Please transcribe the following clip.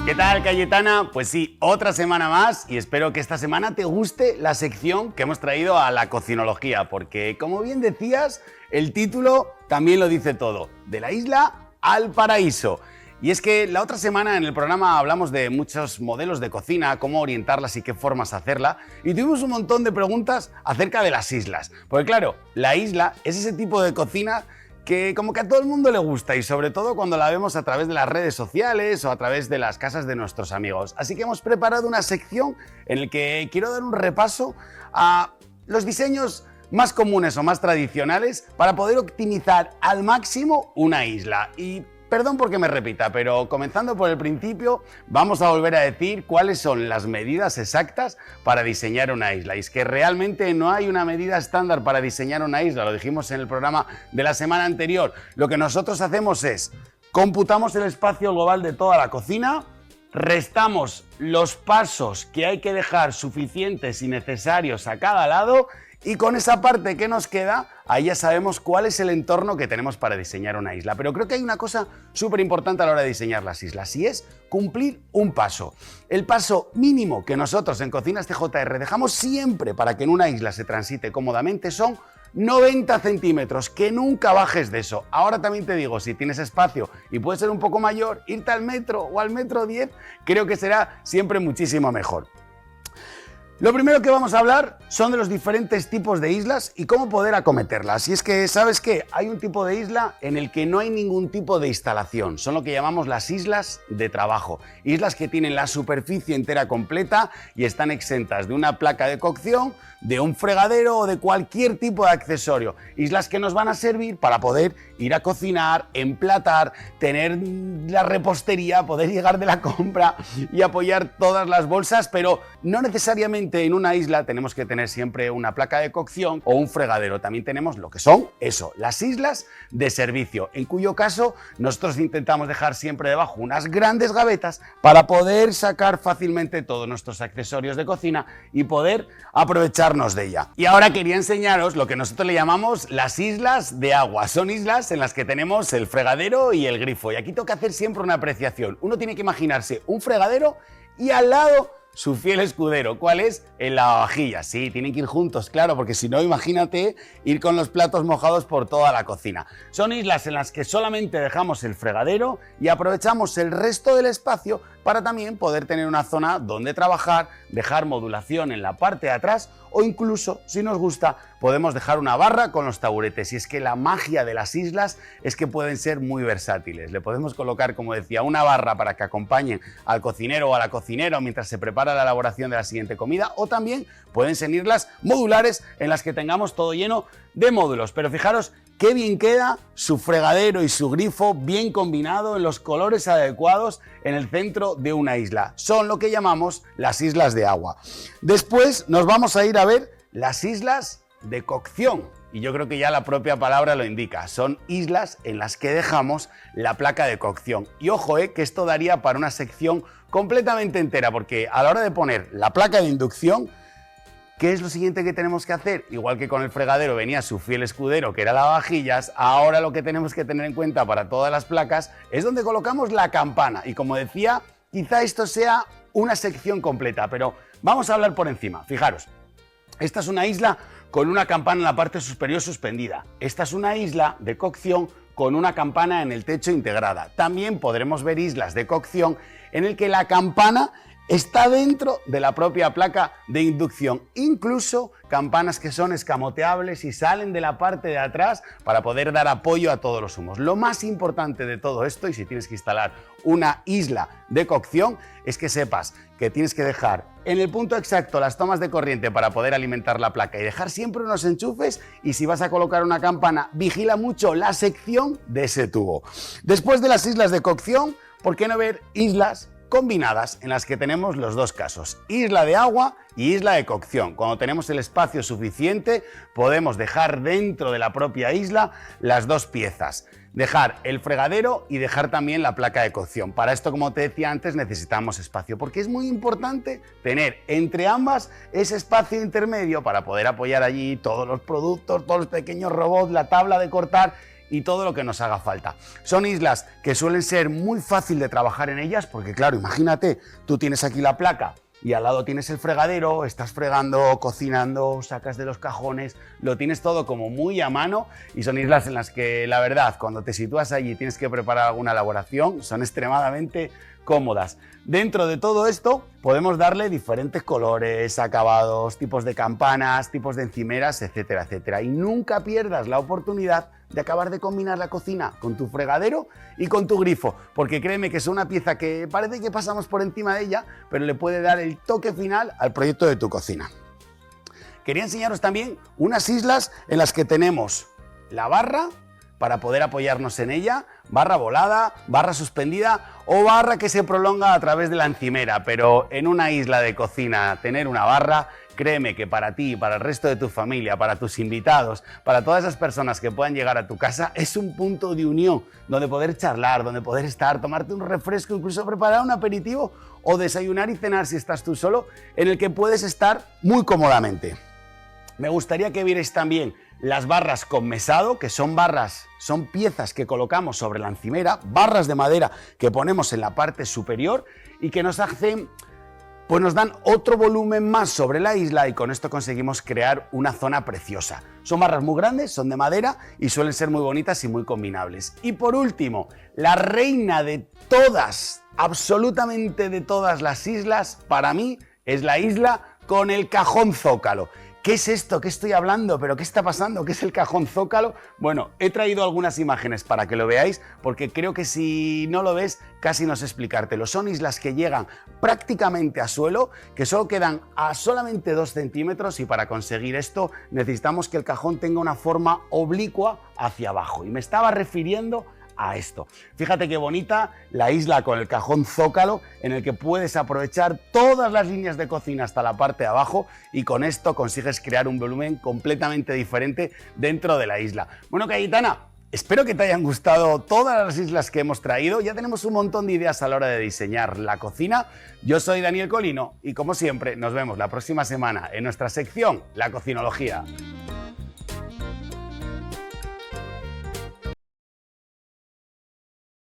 ¿Qué tal, Cayetana? Pues sí, otra semana más y espero que esta semana te guste la sección que hemos traído a la cocinología, porque como bien decías, el título también lo dice todo, de la isla al paraíso. Y es que la otra semana en el programa hablamos de muchos modelos de cocina, cómo orientarlas y qué formas hacerla, y tuvimos un montón de preguntas acerca de las islas. Porque claro, la isla es ese tipo de cocina que como que a todo el mundo le gusta y sobre todo cuando la vemos a través de las redes sociales o a través de las casas de nuestros amigos. Así que hemos preparado una sección en la que quiero dar un repaso a los diseños más comunes o más tradicionales para poder optimizar al máximo una isla. Y perdón porque me repita, pero comenzando por el principio, vamos a volver a decir cuáles son las medidas exactas para diseñar una isla. Y es que realmente no hay una medida estándar para diseñar una isla, lo dijimos en el programa de la semana anterior. Lo que nosotros hacemos es, computamos el espacio global de toda la cocina, restamos los pasos que hay que dejar suficientes y necesarios a cada lado, y con esa parte que nos queda, ahí ya sabemos cuál es el entorno que tenemos para diseñar una isla. Pero creo que hay una cosa súper importante a la hora de diseñar las islas y es cumplir un paso. El paso mínimo que nosotros en Cocinas TJR dejamos siempre para que en una isla se transite cómodamente son 90 centímetros, que nunca bajes de eso. Ahora también te digo, si tienes espacio y puede ser un poco mayor, irte al metro o al metro 10, creo que será siempre muchísimo mejor. Lo primero que vamos a hablar son de los diferentes tipos de islas y cómo poder acometerlas. Y es que, ¿sabes qué? Hay un tipo de isla en el que no hay ningún tipo de instalación. Son lo que llamamos las islas de trabajo. Islas que tienen la superficie entera completa y están exentas de una placa de cocción, de un fregadero o de cualquier tipo de accesorio. Islas que nos van a servir para poder ir a cocinar, emplatar, tener la repostería, poder llegar de la compra y apoyar todas las bolsas, pero no necesariamente en una isla tenemos que tener siempre una placa de cocción o un fregadero. También tenemos lo que son las islas de servicio, en cuyo caso nosotros intentamos dejar siempre debajo unas grandes gavetas para poder sacar fácilmente todos nuestros accesorios de cocina y poder aprovecharnos de ella. Y ahora quería enseñaros lo que nosotros le llamamos las islas de agua. Son islas en las que tenemos el fregadero y el grifo. Y aquí toca hacer siempre una apreciación. Uno tiene que imaginarse un fregadero y al lado su fiel escudero. ¿Cuál es? El lavavajillas. Sí, tienen que ir juntos, claro, porque si no, imagínate ir con los platos mojados por toda la cocina. Son islas en las que solamente dejamos el fregadero y aprovechamos el resto del espacio para también poder tener una zona donde trabajar, dejar modulación en la parte de atrás o incluso, si nos gusta, podemos dejar una barra con los taburetes. Y es que la magia de las islas es que pueden ser muy versátiles. Le podemos colocar, como decía, una barra para que acompañen al cocinero o a la cocinera mientras se prepara la elaboración de la siguiente comida, o también pueden ser islas modulares en las que tengamos todo lleno de módulos. Pero fijaros qué bien queda su fregadero y su grifo bien combinado en los colores adecuados en el centro de una isla. Son lo que llamamos las islas de agua. Después nos vamos a ir a ver las islas de cocción. Y yo creo que ya la propia palabra lo indica. Son islas en las que dejamos la placa de cocción. Y ojo, que esto daría para una sección completamente entera, porque a la hora de poner la placa de inducción, ¿qué es lo siguiente que tenemos que hacer? Igual que con el fregadero venía su fiel escudero, que era lavavajillas, ahora lo que tenemos que tener en cuenta para todas las placas es donde colocamos la campana. Y como decía, quizá esto sea una sección completa, pero vamos a hablar por encima. Fijaros, esta es una isla con una campana en la parte superior suspendida. Esta es una isla de cocción con una campana en el techo integrada. También podremos ver islas de cocción en el que la campana está dentro de la propia placa de inducción, incluso campanas que son escamoteables y salen de la parte de atrás para poder dar apoyo a todos los humos. Lo más importante de todo esto, y si tienes que instalar una isla de cocción, es que sepas que tienes que dejar en el punto exacto las tomas de corriente para poder alimentar la placa y dejar siempre unos enchufes, y si vas a colocar una campana, vigila mucho la sección de ese tubo. Después de las islas de cocción, ¿por qué no ver islas combinadas en las que tenemos los dos casos, isla de agua y isla de cocción? Cuando tenemos el espacio suficiente podemos dejar dentro de la propia isla las dos piezas, dejar el fregadero y dejar también la placa de cocción. Para esto, como te decía antes, necesitamos espacio, porque es muy importante tener entre ambas ese espacio intermedio para poder apoyar allí todos los productos, todos los pequeños robots, la tabla de cortar y todo lo que nos haga falta. Son islas que suelen ser muy fácil de trabajar en ellas porque claro, imagínate, tú tienes aquí la placa y al lado tienes el fregadero, estás fregando, cocinando, sacas de los cajones, lo tienes todo como muy a mano y son islas en las que la verdad cuando te sitúas allí y tienes que preparar alguna elaboración son extremadamente cómodas. Dentro de todo esto podemos darle diferentes colores, acabados, tipos de campanas, tipos de encimeras, etcétera, etcétera. Y nunca pierdas la oportunidad de acabar de combinar la cocina con tu fregadero y con tu grifo, porque créeme que es una pieza que parece que pasamos por encima de ella, pero le puede dar el toque final al proyecto de tu cocina. Quería enseñaros también unas islas en las que tenemos la barra para poder apoyarnos en ella, barra volada, barra suspendida o barra que se prolonga a través de la encimera, pero en una isla de cocina tener una barra, créeme que para ti, para el resto de tu familia, para tus invitados, para todas esas personas que puedan llegar a tu casa, es un punto de unión donde poder charlar, donde poder estar, tomarte un refresco, incluso preparar un aperitivo o desayunar y cenar si estás tú solo, en el que puedes estar muy cómodamente. Me gustaría que vierais también las barras con mesado, que son piezas que colocamos sobre la encimera, barras de madera que ponemos en la parte superior y que nos hacen, pues nos dan otro volumen más sobre la isla y con esto conseguimos crear una zona preciosa. Son barras muy grandes, son de madera y suelen ser muy bonitas y muy combinables. Y por último, la reina de todas, absolutamente de todas las islas, para mí es la isla con el cajón zócalo. ¿Qué es esto? ¿Qué estoy hablando? ¿Pero qué está pasando? ¿Qué es el cajón zócalo? Bueno, he traído algunas imágenes para que lo veáis, porque creo que si no lo ves, casi no sé explicártelo. Son islas que llegan prácticamente a suelo, que solo quedan a solamente 2 centímetros y para conseguir esto necesitamos que el cajón tenga una forma oblicua hacia abajo. Y me estaba refiriendo a esto. Fíjate qué bonita la isla con el cajón zócalo en el que puedes aprovechar todas las líneas de cocina hasta la parte de abajo y con esto consigues crear un volumen completamente diferente dentro de la isla. Bueno, Cayetana, espero que te hayan gustado todas las islas que hemos traído. Ya tenemos un montón de ideas a la hora de diseñar la cocina. Yo soy Daniel Colino y como siempre nos vemos la próxima semana en nuestra sección La Cocinología.